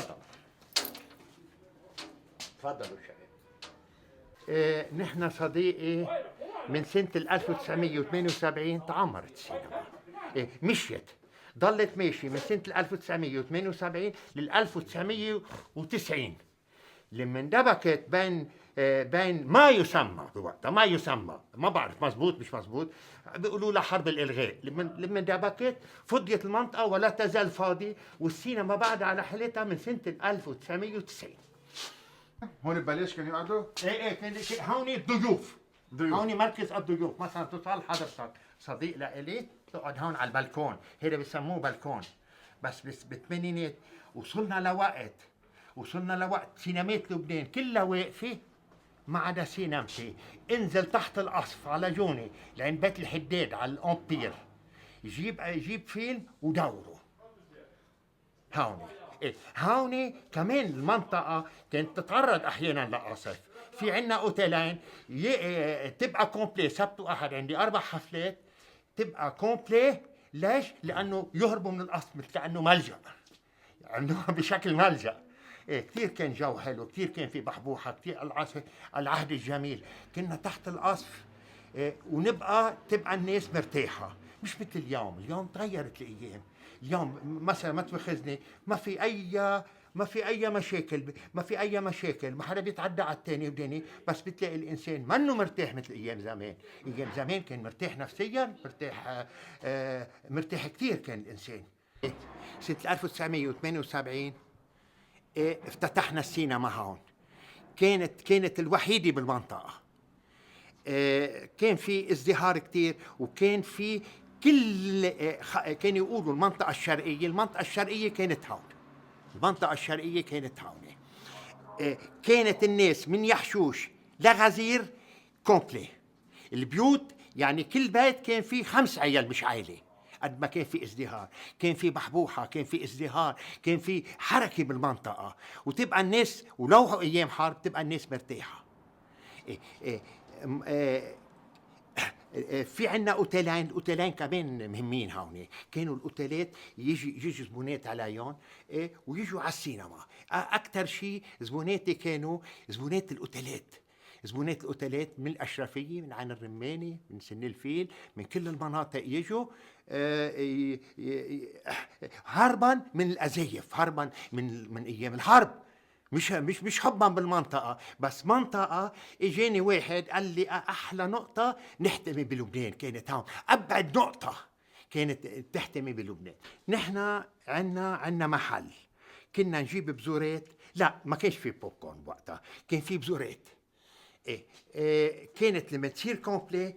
تفضل. تفضلوا شباب. نحن صديقي من سنة 1978 تعمرت السينما. مشيت، ضلت ماشي من سنة 1978 لل 1990 لما اندبكت بين ما يسمى بوقتها، ما يسمى، ما بعرف مزبوط مش مزبوط، بيقولوا لها حرب الإلغاء. لما اندبكت فضيت المنطقة ولا تزال فاضي، والسينما بعدها على حالتها من سنة 1990. هون ببلاش كانوا يقعدوا؟ ايه كان هون ضيوف. هون مركز الضيوف، مثلا توصل حضرتك صديق لإلي تقعد هون على البلكون، هذا بسموه بلكون. بس بالثمانينات وصلنا لوقت سينمات لبنان كلها واقفة ما عدا سينمتي. انزل تحت القصف على جوني لعند بيت الحداد على الامبير، يجيب فيلم ودوره هون. هون كمان المنطقة كانت تتعرض أحيانا لقصف. في عنا أوتيلين تبقى كومبلي سبت وأحد، عندي 4 حفلات تبقى كومبلي. ليش؟ لأنه يهربوا من القصف مثل كأنه ملجأ، عندهم بشكل ملجأ. كثير كان جو حلو، كثير كان في بحبوحة، كثير العهد الجميل. كنا تحت القصف تبقى الناس مرتاحة، مش مثل اليوم تغيرت الأيام. اليوم مثلا ما تاخذني، ما في اي مشاكل، ما حدا بيتعدى على الثاني ودني، بس بتلاقي الانسان منه مرتاح مثل ايام زمان. ايام زمان كان مرتاح نفسيا، مرتاح كثير كان الانسان. سنة 1978 افتتحنا السينما هون. كانت الوحيدة بالمنطقة. كان في ازدهار كتير، وكان في كانوا يقولوا المنطقة الشرقية كانت هون. كانت الناس من يحشوش لغزير كومبلي. البيوت يعني كل بيت كان فيه 5 عيال، مش عائلة. قد ما كان في ازدهار، كان في بحبوحة، كان في ازدهار، كان في حركة بالمنطقة، وتبقى الناس ولو أيام حرب تبقى الناس مرتاحة. في عنا اوتيلين كمان مهمين هون. كانوا الاوتيلات يجي زبونات عليهم ويجوا على السينما. اكثر شيء زبوناتي كانوا زبونات الاوتيلات من الاشرفيه، من عين الرماني، من سن الفيل، من كل المناطق يجوا هربا من الازايف، هربا من ايام الحرب. مش حبا بالمنطقة، بس منطقة. اجاني واحد قال لي احلى نقطة نحتمي بلبنان كانت هون، ابعد نقطة كانت تحتمي بلبنان. نحن عنا محل كنا نجيب بزورات. لا، ما كانش في بوب كورن وقتها، كان في بزورات. كانت لما تصير كومبلي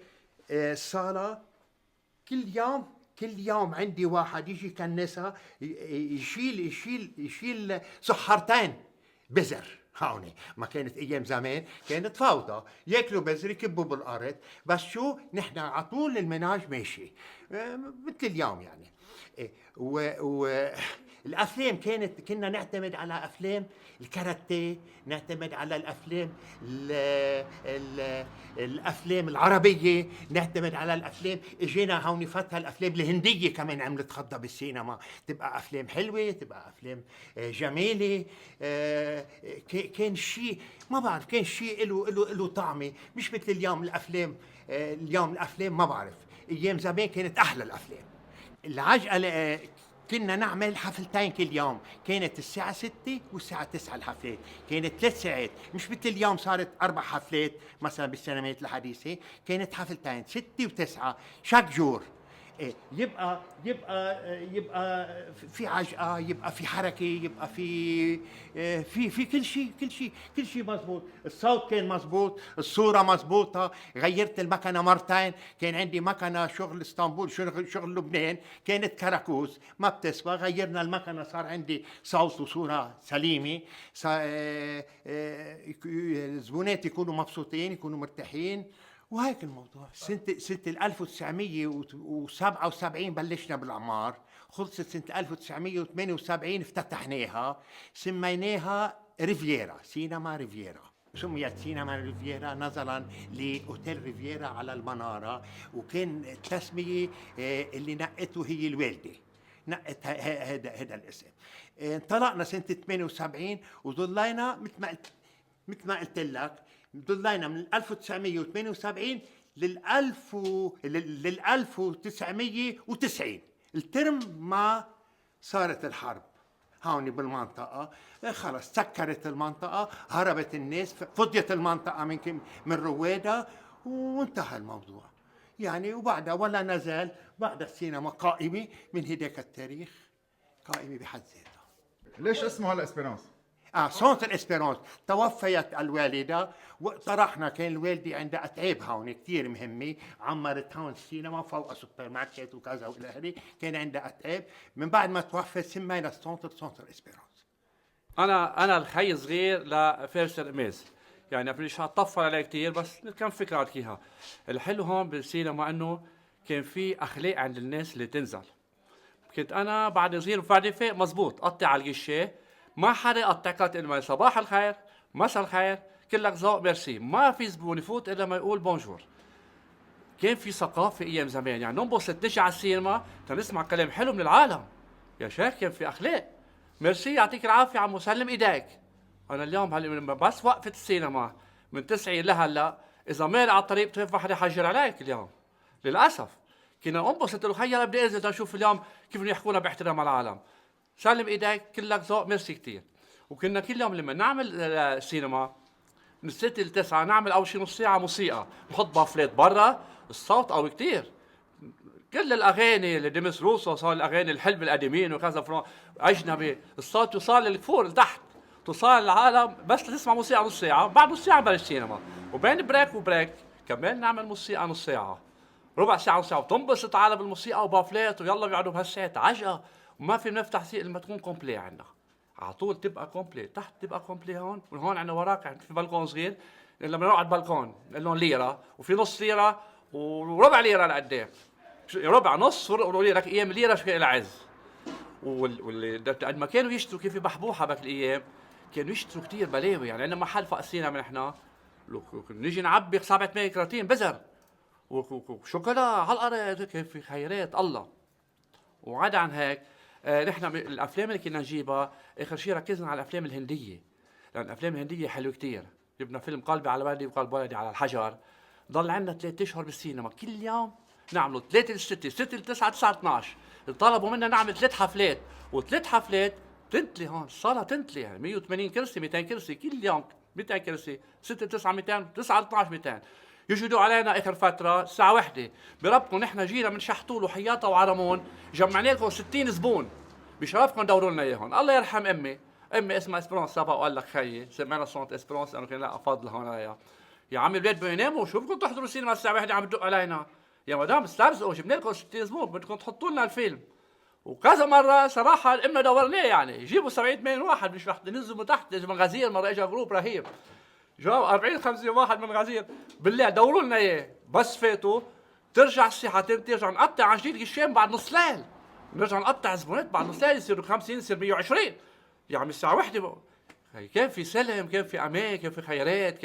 الصالة كل يوم عندي واحد يجي كنسها يشيل سحرتين بزر. هون ما كانت ايام زمان، كانت فوضى، ياكلوا بزر يكبوا بالارض. بس شو، نحن على طول المناج ماشي مثل اليوم يعني. الافلام كنا نعتمد على افلام الكاراتيه، نعتمد على الافلام العربيه، نعتمد على الافلام. اجينا هون فتره الافلام الهنديه كمان عملت خضه بالسينما، تبقى افلام حلوه، تبقى افلام جميله. كان شيء ما بعرف، كان شيء له طعمه، مش مثل اليوم الافلام. اليوم الافلام ما بعرف، ايام زمان كانت احلى الافلام. العجقه كنا نعمل حفلتين كل يوم، كانت الساعة 6 والساعة 9 الحفلات، كانت 3 ساعات، مش مثل اليوم صارت 4 حفلات مثلا بالسينمات الحديثة. كانت حفلتين 6 و9 شاك جور. يبقى في عجقة، يبقى في حركة، يبقى في كل شيء مزبوط. الصوت كان مزبوط، الصورة مزبوطة. غيرت المكنة مرتين، كان عندي مكنة شغل اسطنبول، شغل لبنان، كانت كراكوز ما بتسوى. غيرنا المكنة، صار عندي صوت وصورة سليمة. الزبونات يكونوا مبسوطين، يكونوا مرتاحين، وهيك الموضوع. سنة 1977 بلشنا بالأعمار، خلصت سنة 1978 افتتحناها، سميناها ريفيرا، سينما ريفيرا. سميت سينما ريفيرا نظرا لأوتيل ريفيرا على المنارة، وكان التسمية اللي نقته هي الوالدة. نقت هذا الاسم. انطلقنا سنة 78 وضلينا مثل ما قلت لك، ضلينا من 1978 لل 1990 الترم ما صارت الحرب هون بالمنطقة. خلص سكرت المنطقة، هربت الناس، فضيت المنطقة من رويدا وانتهى الموضوع يعني. وبعدها ولا نزال بعد السينما قائمة من هداك التاريخ، قائمة بحد ذاتها. ليش اسمه هلا اسبيرانس؟ سونتر اسبيرونس. توفيت الوالدة وطرحنا، كان الوالدة عندها أتعاب هون كثير مهمة، عمرت هون السينما فوق سوبر ماركت وكذا والى اخره، كان عندها أتعاب. من بعد ما توفت سمينا السونتر سونتر اسبيرونس. انا الخي صغير لفارس القماز، يعني مش هطفل عليه كثير بس كم فكره احكيها. الحلو هون بالسينما انه كان في اخلاق عند الناس اللي تنزل. كنت انا بعد صغير وبعد فايق مزبوط قطع على القشه، ما حدا يقطعك تقول صباح الخير مساء الخير كلك ذوق ميرسي، ما في زبون يفوت الا ما يقول بونجور. كان في ثقافه ايام زمان، يعني ننبسط نجي على السينما تنسمع كلام حلو من العالم. يا شيخ كان في اخلاق. ميرسي يعطيك العافيه عمو سلم ايديك. انا اليوم بس وقفت السينما من 90 لهلا اذا مال على الطريق بتعرف واحد يحجر عليك اليوم للاسف. كنا انبسط له خيا بدي انزل اشوف اليوم كيف يحكونا باحترام على العالم. سلم ايديك كلك ذوق ميرسي كثير. وكنا كل يوم لما نعمل سينما من 6 ل 9 نعمل اول شيء نص ساعه موسيقى، نحط بافلات برا، الصوت قوي كثير. كل الاغاني اللي ديمس روسو صار الاغاني الحلب القديمين وكذا اجنبي، الصوت يوصل للفوق لتحت، توصل العالم بس تسمع موسيقى نص ساعه، بعد نص ساعه بلش سينما، وبين بريك وبريك كمان نعمل موسيقى نص ساعه، ربع ساعه نص ساعه، وتنبسط العالم بالموسيقى وبافلات ويلا بيقعدوا بهالساعات عجقه. وما في نفتح سيق لما تكون كومبلي عندنا، على طول تبقى كومبلي، تحت تبقى كومبلي هون، وهون عندنا وراك في بالكون صغير لما نقعد بالكون نقول لهم ليره، وفي نص ليره وربع ليره لقدام، ربع نص ولي لك ايام ليره شو العز. قد ما كانوا يشتروا كيف بحبوحه بك الايام، كانوا يشتروا كثير بلاوي. يعني عندنا محل فوق السينما نحن نيجي نعبي 7 8 كراتين بزر وشوكولا على الارض، كيف في خيرات الله. وعدا عن هيك نحن الافلام اللي كنا نجيبها اخر شيء ركزنا على الافلام الهنديه، لان الافلام الهنديه حلوه كثير. جبنا فيلم قلبي على والدي وقلب والدي على الحجر، ضل عندنا 3 اشهر بالسينما كل يوم نعملوا 3 ل 6 6 ل 9 9 12. طلبوا منا نعمل 3 حفلات، و3 حفلات تنتلي هون الصاله تنتلي، يعني 180 كرسي 200 كرسي كل يوم 200 كرسي، 6 9 200 9 12 200. يجدوا علينا اخر فتره الساعه 1 بربطوا نحن جينا من شحطول وحياطه وعرمون، جمعنا لكم 60 زبون بشرفكم دوروا لنا اياهم. الله يرحم امي اسمها اسبرونس سبق وقال لك خيي سمعنا صوت اسبرونس لانه كان لها فضل هون عليها. يا عمي البيت بده يناموا، شو بدكم تحضروا السينما الساعه 1 عم تدق علينا؟ يا مدام استرزقوا جبنا لكم 60 زبون بدكم تحطوا لنا الفيلم. وكذا مره صراحه امنا دورناه، يعني جيبوا 70 80 واحد مش رح ننزلوا من تحت. اجى من غزير مره اجى جروب رهيب جاب 40 50 واحد من غزير، بالله دوروا لنا اياه. بس فاتوا ترجع الساعه ترجع نقطع عن جديد الشام بعد نص ليل، نرجع نقطع زبونات بعد نص ليل يصيروا 50 يصير 120. يعني الساعه 1 كان في سلم، كان في امان، كان في خيارات،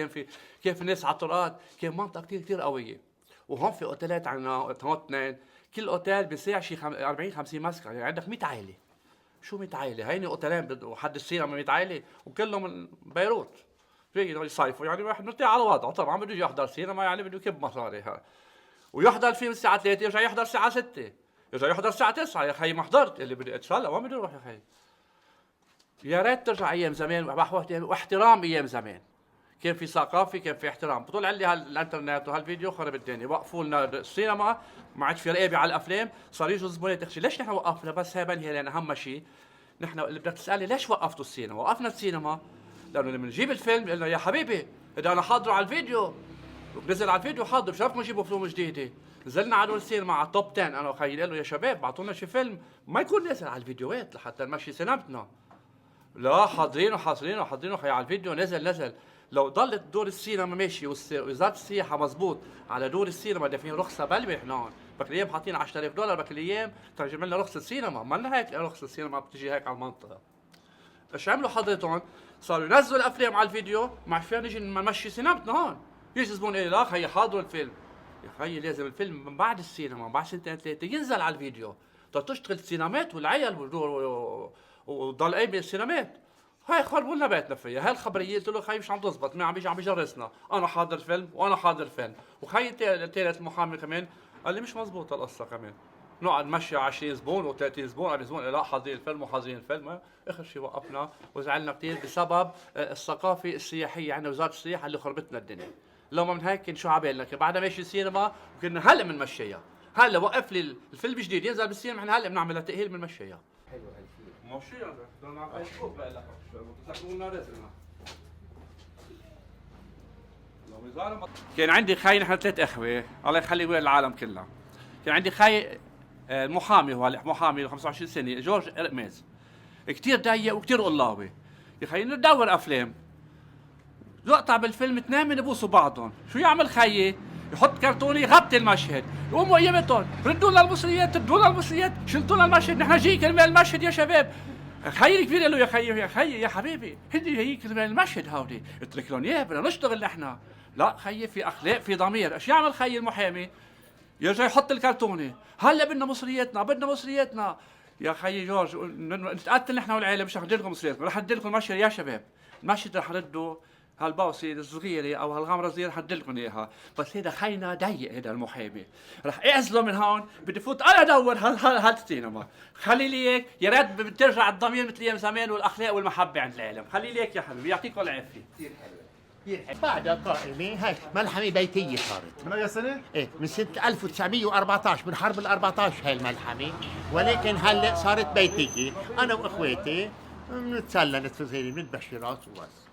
كان في ناس على الطرقات، كان منطقه كثير قويه. وهون في اوتيلات عندنا هون 2، كل اوتيل بيساع شي 40 50 مسكن، يعني عندك 100 عائله. شو 100 عائله؟ هيني اوتيلين وحد السينما 100 عائله وكلهم من بيروت. بيجي يصيفوا، يعني واحد مرتاح على وضعه، طبعا بده يحضر سينما يعني بده يكب مصاري ها. ويحضر الفيلم الساعه 3 يرجع يحضر الساعه 6، يرجع يحضر الساعه 9. يا خي ما حضرت اللي بدي اتسلى ما بدي اروح يا خي. يا ريت ترجع ايام زمان واحترام ايام زمان. كان في ثقافه، كان في احترام. بطلع لي هالانترنت وهالفيديو خرب الدنيا، وقفوا لنا السينما، ما عاد في رقابه على الافلام، صار يجوا زبونات تخشي. ليش نحن وقفنا؟ بس هي بنهي لنا اهم شيء. نحن اللي بدك تسالي ليش وقفتوا السينما؟ وقفنا السينما لانه لما نجيب الفيلم قلنا يا حبيبي اذا انا حاضره على الفيديو نزل على الفيديو حاضر، بشرفكم جيبوا فيلم جديده. نزلنا على دور السينما على التوب 10 انا وخيي، قال له يا شباب بعطونا شي فيلم ما يكون نازل على الفيديوهات لحتى نمشي سينمتنا. لا حاضرينه خي على الفيديو نزل. لو ضلت دور السينما ماشي وزاره السياحه مزبوط على دور السينما دافعين رخصه بلبه احنا هون، بك الايام حاطين $10,000 بك الايام ترجم لنا رخصه سينما، ما لنا هيك رخصه سينما بتجي هيك على المنطقه. ايش عملوا حضرتهم؟ صاروا ينزلوا الافلام على الفيديو، ما فينا نجي نمشي سينمتنا هون. يجي زبون قال لي لا خيي حاضروا الفيلم. يا خيي لازم الفيلم من بعد السينما بعد 2 3 ينزل على الفيديو، تشتغل السينمات والعيال وضل قايم بالسينمات. هاي خربوا لنا بيتنا فيها، هاي الخبريه قلت له خي مش عم تزبط، ما عم بيجي عم بيجرسنا، انا حاضر فيلم وانا حاضر فيلم، وخي الثالث المحامي كمان قال لي مش مزبوطه القصه كمان. نقعد نمشي 20 زبون و30 زبون 40 زبون، لا حاضرين الفيلم وحاضرين الفيلم. اخر شيء وقفنا وزعلنا كثير بسبب الثقافه السياحيه عندنا، وزاره السياحه اللي خربتنا الدنيا. لو ما من هيك كان شو عبالنا، كان بعدها ماشي السينما وكنا هلا بنمشيها. هلا وقف لي الفيلم جديد ينزل بالسينما، احنا هلا بنعملها تاهيل بنمشيها. حلو هالفيلم ماشي هذا بدنا على فيسبوك بقى لك تسكرونا رزقنا. كان عندي خي، نحن 3 اخوه الله يخلي ويا العالم كلها. كان عندي خي المحامي، هو محامي 25 سنه، جورج قرمز، كثير ضيق وكثير قلاوي. يا خيي ندور افلام، يقطع بالفيلم 2 بيبوسوا بعضهم، شو يعمل خيي؟ يحط كرتونه يغطي المشهد، يقوموا ايامتهم ردوا لنا المصريات، ردوا لنا المصريات، شلتوا لنا المشهد، نحن جاي كرمال المشهد يا شباب. خيي الكبير قال له يا خيي يا خيي يا حبيبي هدي جاي كرمال المشهد هودي، اترك لهم اياه بدنا نشتغل نحن. لا خيي في اخلاق في ضمير، ايش يعمل خيي المحامي؟ يرجع يحط الكرتونه، هلا بدنا مصرياتنا بدنا مصرياتنا. يا خيي جورج نتقتل نحن والعيله مش رح ندير لكم مصرياتكم، رح ندير لكم المشهد يا شباب. المشهد رح ردوا هالبوسه الصغيره او هالغمره الصغيره رح ندير لكم اياها، بس هيدا خينا ضيق هيدا المحامي، رح اعزله من هون، بدي فوت انا ادور هالسينما. خلي لي هيك، يا ريت بترجع الضمير مثل ايام زمان والاخلاق والمحبه عند العالم، خلي لي هيك يا حبيبي يعطيكم العافيه. كثير حلوه. بعدها قائمة هاي ملحمة بيتية صارت. من أي سنة؟ ايه من سنة 1914، من حرب ال14 هاي الملحمة، ولكن هلا صارت بيتية. أنا وإخواتي بنتسلى نتفزيري بنتبشرات وبس.